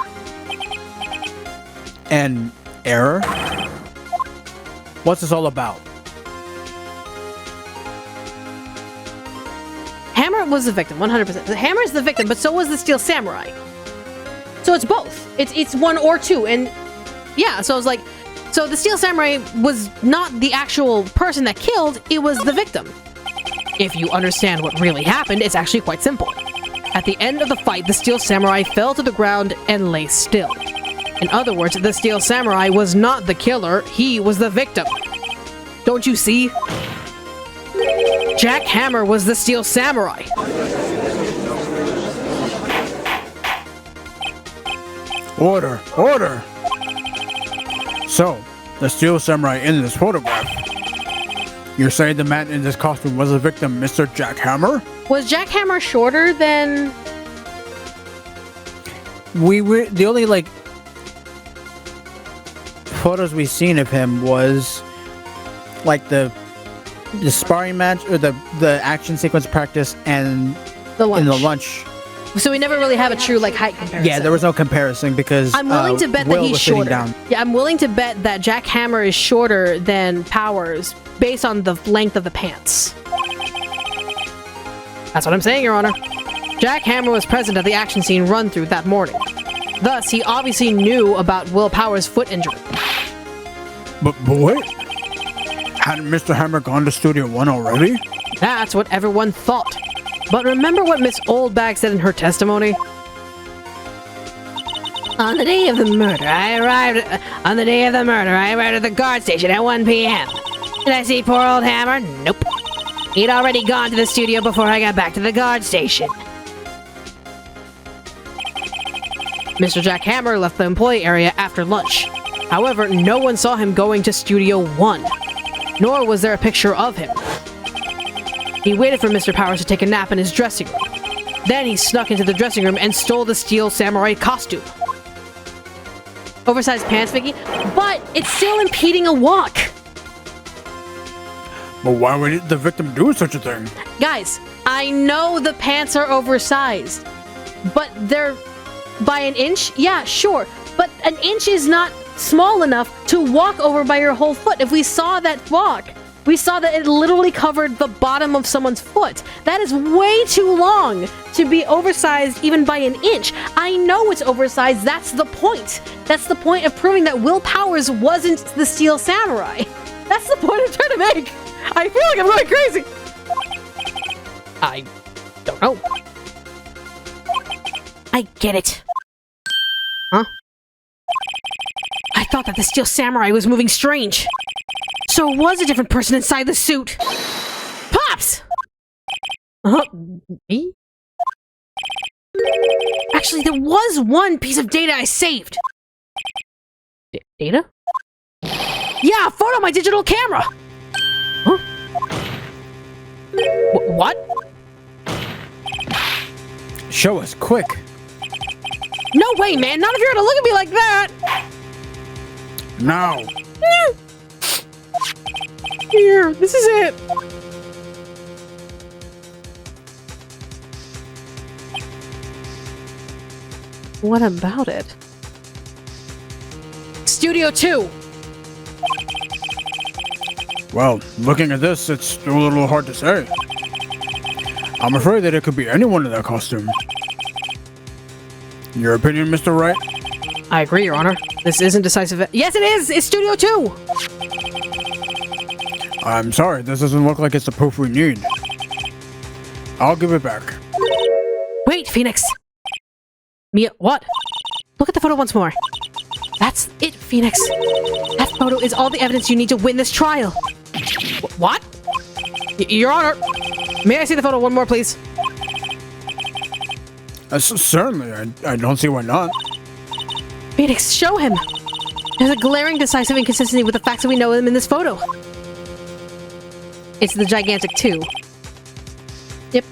An error? What's this all about? Hammer was the victim, 100%. Hammer is the victim, but so was the Steel Samurai. So it's both. It's one or two, and yeah, so it's like, so the Steel Samurai was not the actual person that killed, it was the victim. If you understand what really happened, it's actually quite simple. At the end of the fight, the Steel Samurai fell to the ground and lay still. In other words, the Steel Samurai was not the killer, he was the victim. Don't you see? Jack Hammer was the Steel Samurai. Order! So, the Steel Samurai in this photograph. You're saying the man in this costume was the victim, Mr. Jack Hammer? Was Jack Hammer shorter than... The only, photos we've seen of him was, the the sparring match or the action sequence practice and The lunch. in the lunch. So we never really have a true like height comparison. Yeah, there was no comparison because I'm willing to bet that Will he's was sitting shorter. down. Yeah, I'm willing to bet that Jack Hammer is shorter than Powers based on the length of the pants. That's what I'm saying, Your Honor. Jack Hammer was present at the action scene run-through that morning. Thus, he obviously knew about Will Powers' foot injury. But wait, hadn't Mr. Hammer gone to Studio 1 already? That's what everyone thought. But remember what Miss Oldbag said in her testimony? On the day of the murder, I arrived at the guard station at 1 p.m. Did I see poor old Hammer? Nope. He'd already gone to the studio before I got back to the guard station. Mr. Jack Hammer left the employee area after lunch. However, no one saw him going to Studio 1, nor was there a picture of him. He waited for Mr. Powers to take a nap in his dressing room. Then he snuck into the dressing room and stole the steel samurai costume. Oversized pants, Vicky? But it's still impeding a walk! But why would the victim do such a thing? Guys, I know the pants are oversized, but they're by an inch? Yeah, sure. But an inch is not small enough to walk over by your whole foot. If we saw that walk, we saw that it literally covered the bottom of someone's foot. That is way too long to be oversized even by an inch. I know it's oversized. That's the point. That's the point of proving that Will Powers wasn't the Steel Samurai. That's the point I'm trying to make. I feel like I'm going crazy. I don't know. I get it. Huh? I thought that the Steel Samurai was moving strange. So it was a different person inside the suit. Pops! Me? Actually, there was one piece of data I saved. Data? Yeah, a photo on my digital camera! Huh? What? Show us, quick. No way, man! None of you are gonna look at me like that! Now. Here, this is it! What about it? Studio 2! Well, looking at this, it's still a little hard to say. I'm afraid that it could be anyone in that costume. Your opinion, Mr. Wright? I agree, Your Honor. This isn't decisive. Yes, it is! It's Studio 2! I'm sorry, this doesn't look like it's the proof we need. I'll give it back. Wait, Phoenix! Mia, what? Look at the photo once more. That's it, Phoenix. That photo is all the evidence you need to win this trial. What? Your Honor, may I see the photo one more, please? Certainly, I don't see why not. Phoenix, show him! There's a glaring decisive inconsistency with the facts that we know of him in this photo. It's the gigantic 2. Yep.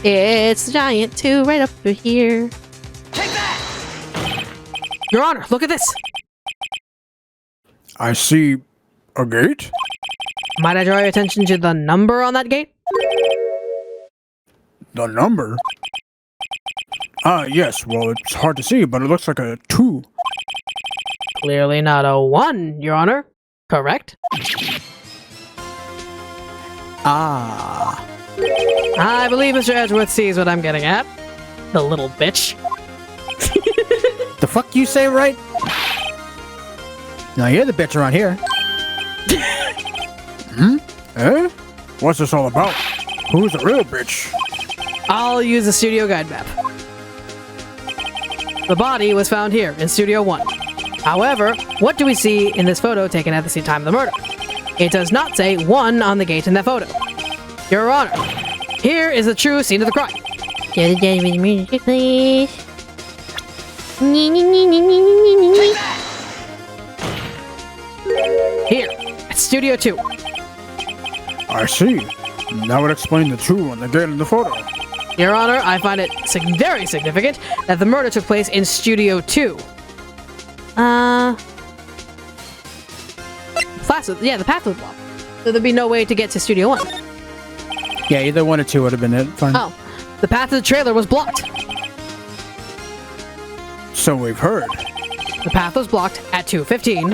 It's the giant 2 right up here. Take that! Your Honor, look at this! I see a gate? Might I draw your attention to the number on that gate? The number? Yes, well, it's hard to see, but it looks like a 2. Clearly not a 1, Your Honor. Correct? Ah. I believe Mr. Edgeworth sees what I'm getting at. The little bitch. The fuck you say, right? Now you're the bitch around here. Eh? What's this all about? Who's the real bitch? I'll use the studio guide map. The body was found here in Studio 1. However, what do we see in this photo taken at the same time of the murder? It does not say 1 on the gate in that photo. Your Honor, here is the true scene of the crime. Get the music, please. Here, at Studio 2. I see. That would explain the 2 on the gate in the photo. Your Honor, I find it very significant that the murder took place in Studio 2. The path was blocked. So there'd be no way to get to Studio 1. Yeah, either 1 or 2 would have been it. Fine. Oh, the path to the trailer was blocked. So we've heard. The path was blocked at 2:15.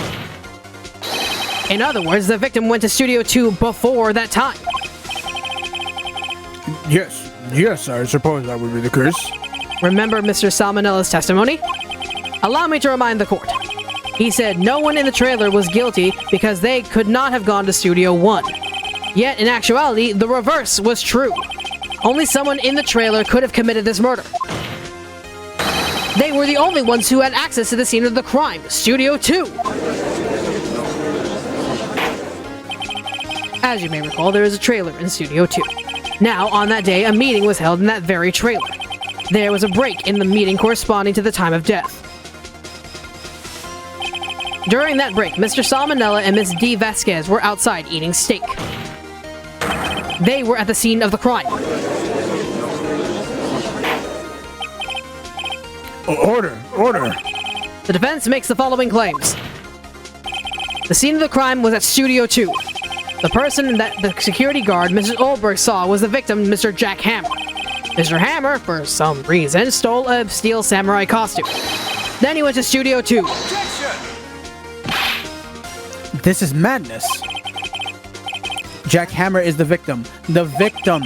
In other words, the victim went to Studio 2 before that time. Yes, I suppose that would be the case. Remember Mr. Salmonella's testimony? Allow me to remind the court. He said no one in the trailer was guilty because they could not have gone to Studio 1. Yet, in actuality, the reverse was true. Only someone in the trailer could have committed this murder. They were the only ones who had access to the scene of the crime, Studio 2. As you may recall, there is a trailer in Studio 2. Now, on that day, a meeting was held in that very trailer. There was a break in the meeting corresponding to the time of death. During that break, Mr. Salmonella and Miss D. Vasquez were outside eating steak. They were at the scene of the crime. Order! The defense makes the following claims. The scene of the crime was at Studio 2. The person that the security guard, Mrs. Oldberg, saw was the victim, Mr. Jack Hammer. Mr. Hammer, for some reason, stole a steel samurai costume. Then he went to Studio 2. This is madness. Jack Hammer is the victim. The victim!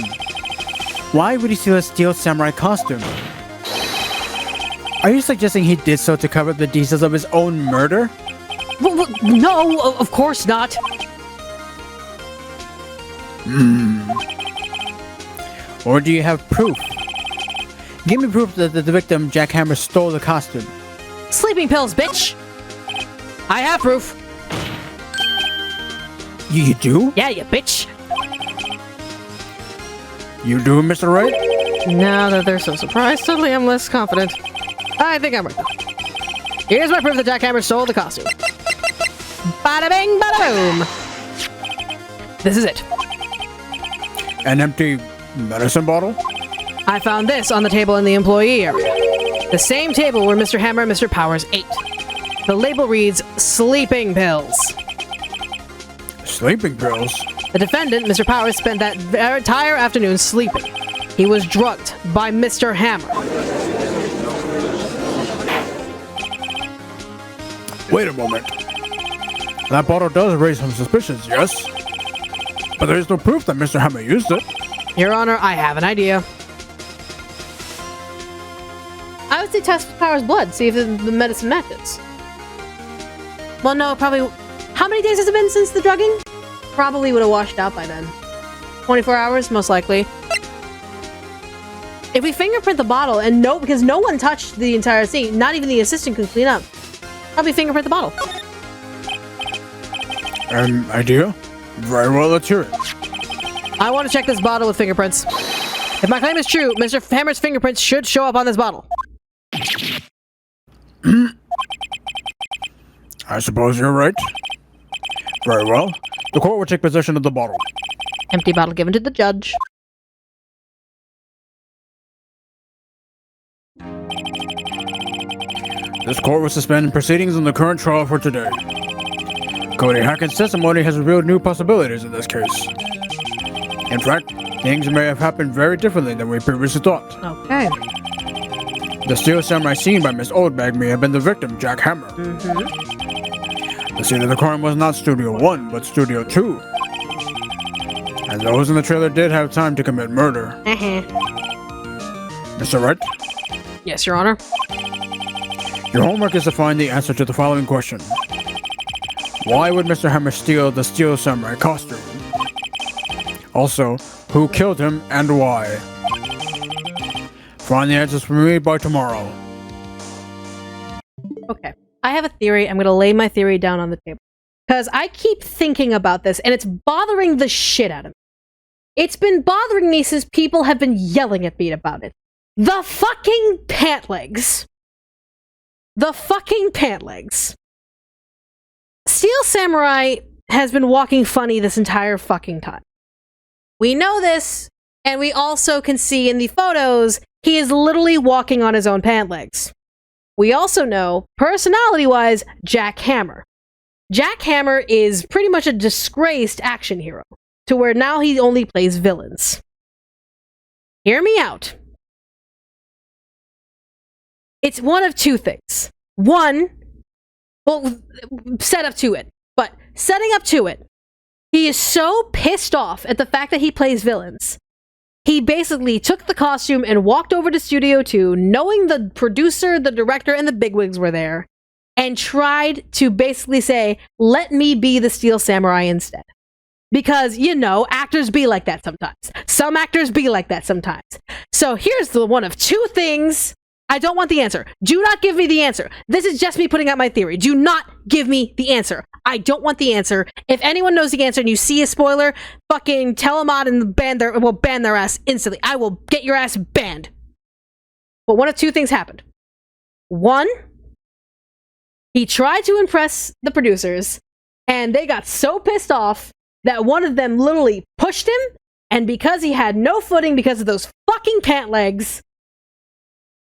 Why would he steal a steel samurai costume? Are you suggesting he did so to cover the details of his own murder? Well, no, of course not. Or do you have proof? Give me proof that the victim, Jack Hammer, stole the costume. Sleeping pills, bitch! I have proof. You do? Yeah, you bitch. You do, Mr. Wright? Now that they're so surprised, suddenly I'm less confident. I think I'm right. Here's my proof that Jack Hammer stole the costume. Bada bing, bada boom! This is it. An empty medicine bottle? I found this on the table in the employee area. The same table where Mr. Hammer and Mr. Powers ate. The label reads, sleeping pills. Sleeping pills? The defendant, Mr. Powers, spent that entire afternoon sleeping. He was drugged by Mr. Hammer. Wait a moment. That bottle does raise some suspicions, yes? But there is no proof that Mr. Hammer used it. Your Honor, I have an idea. I would say test Powers' blood, see if the medicine matches. Well, no, probably... How many days has it been since the drugging? Probably would have washed out by then. 24 hours, most likely. If we fingerprint the bottle, and no, because no one touched the entire scene, not even the assistant could clean up. Probably fingerprint the bottle. An idea? Very well, let's hear it. I want to check this bottle with fingerprints. If my claim is true, Mr. Hammer's fingerprints should show up on this bottle. I suppose you're right. Very well. The court will take possession of the bottle. Empty bottle given to the judge. This court will suspend proceedings on the current trial for today. Cody Hackett's testimony has revealed new possibilities in this case. In fact, things may have happened very differently than we previously thought. Okay. The steel samurai seen by Miss Oldbag may have been the victim, Jack Hammer. The scene of the crime was not Studio 1, but Studio 2. And those in the trailer did have time to commit murder. Mr. Wright? Yes, Your Honor. Your homework is to find the answer to the following question. Why would Mr. Hammer steal the steel samurai costume? Also, who killed him and why? Find the answers for me by tomorrow. Okay. I have a theory. I'm going to lay my theory down on the table. Because I keep thinking about this, and it's bothering the shit out of me. It's been bothering me since people have been yelling at me about it. The fucking pant legs. The fucking pant legs. Steel Samurai has been walking funny this entire fucking time. We know this, and we also can see in the photos, he is literally walking on his own pant legs. We also know, personality-wise, Jack Hammer. Jack Hammer is pretty much a disgraced action hero, to where now he only plays villains. Hear me out. It's one of two things. One, well, set up to it, but setting up to it, he is so pissed off at the fact that he plays villains. He basically took the costume and walked over to Studio 2, knowing the producer, the director, and the bigwigs were there, and tried to basically say, let me be the Steel Samurai instead. Because, you know, actors be like that sometimes. Some actors be like that sometimes. So here's the one of two things. I don't want the answer. Do not give me the answer. This is just me putting out my theory. Do not give me the answer. I don't want the answer. If anyone knows the answer and you see a spoiler, fucking tell them out and ban their ass instantly. I will get your ass banned. But one of two things happened. One, he tried to impress the producers, and they got so pissed off that one of them literally pushed him, and because he had no footing because of those fucking pant legs,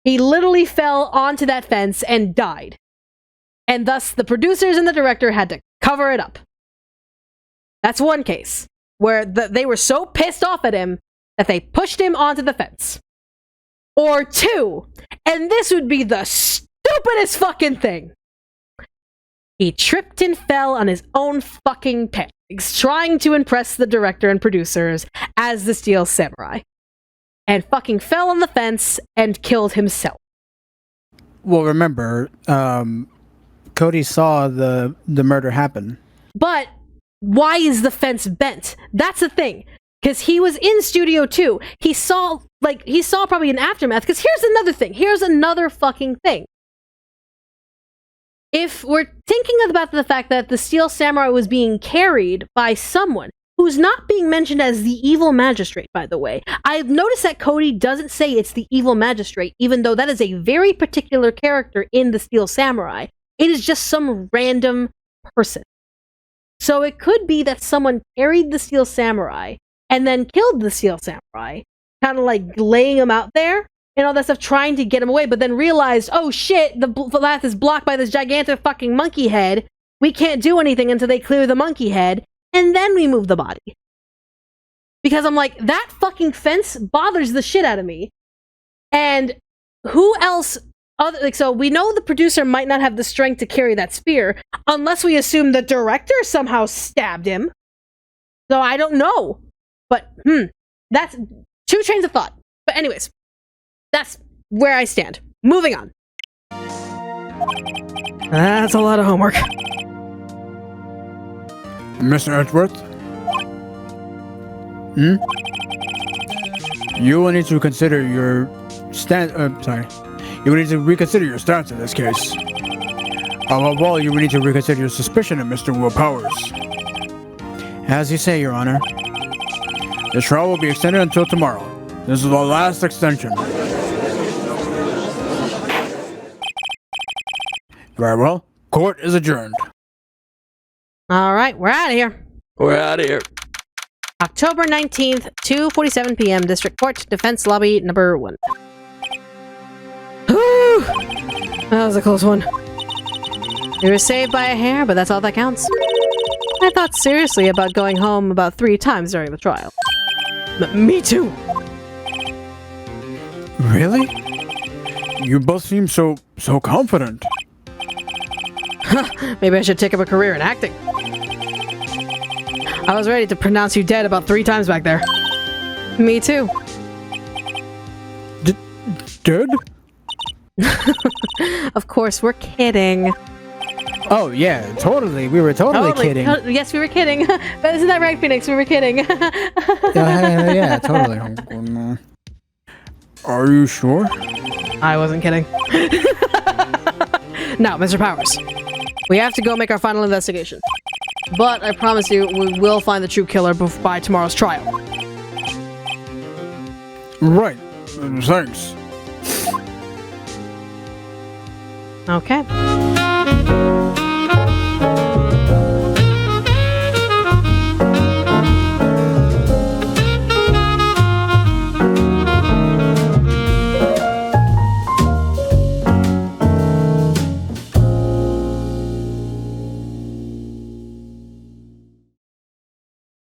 he literally fell onto that fence and died. And thus, the producers and the director had to cover it up. That's one case, where they were so pissed off at him that they pushed him onto the fence. Or two, and this would be the stupidest fucking thing. He tripped and fell on his own fucking pants, trying to impress the director and producers as the Steel Samurai. And fucking fell on the fence and killed himself. Well, remember, Cody saw the murder happen. But why is the fence bent? That's the thing. Because he was in Studio 2. He saw probably an aftermath. Because here's another thing. Here's another fucking thing. If we're thinking about the fact that the Steel Samurai was being carried by someone who's not being mentioned as the evil magistrate, by the way. I've noticed that Cody doesn't say it's the evil magistrate, even though that is a very particular character in the Steel Samurai. It is just some random person. So it could be that someone carried the Steel Samurai and then killed the Steel Samurai, kind of like laying him out there and all that stuff, trying to get him away, but then realized, oh shit, the path is blocked by this gigantic fucking monkey head. We can't do anything until they clear the monkey head. And then we move the body. Because I'm like, that fucking fence bothers the shit out of me. And who else? So we know the producer might not have the strength to carry that spear, unless we assume the director somehow stabbed him. So I don't know. But, that's two trains of thought. But anyways, that's where I stand. Moving on. That's a lot of homework. Mr. Edgeworth? You will need to consider your you will need to reconsider your stance in this case. Above all, you will need to reconsider your suspicion of Mr. Will Powers. As you say, Your Honor. The trial will be extended until tomorrow. This is the last extension. Very well. Court is adjourned. Alright, we're out of here. We're out of here. October 19th, 2:47 p.m. District Court, Defense Lobby number 1. Whew! That was a close one. We were saved by a hair, but that's all that counts. I thought seriously about going home about 3 times during the trial. Me too! Really? You both seem so confident. Maybe I should take up a career in acting. I was ready to pronounce you dead about 3 times back there. Me too. Dead? Of course, we're kidding. Oh yeah, totally. We were totally kidding. Yes, we were kidding. But isn't that right, Phoenix? We were kidding. yeah, totally. Are you sure? I wasn't kidding. Now, Mr. Powers, we have to go make our final investigation. But I promise you, we will find the true killer by tomorrow's trial. Right. Thanks. Okay.